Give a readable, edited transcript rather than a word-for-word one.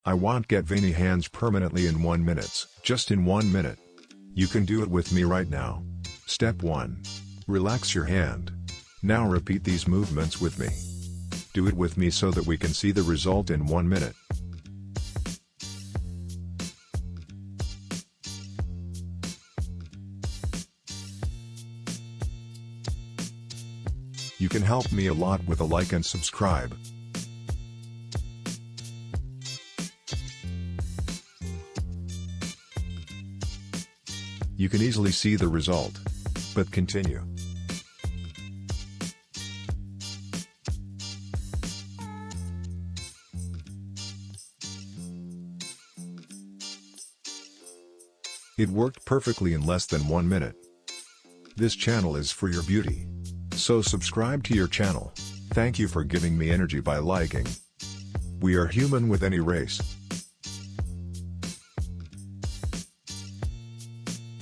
I want get veiny hands permanently in 1 minute, just in 1 minute. You can do it with me right now. Step 1. Relax your hand. Now repeat these movements with me. Do it with me so that we can see the result in 1 minute. You can help me a lot with a like and subscribe. You can easily see the result. But continue. It worked perfectly in less than 1 minute. This channel is for your beauty. So subscribe to your channel. Thank you for giving me energy by liking. We are human with any race.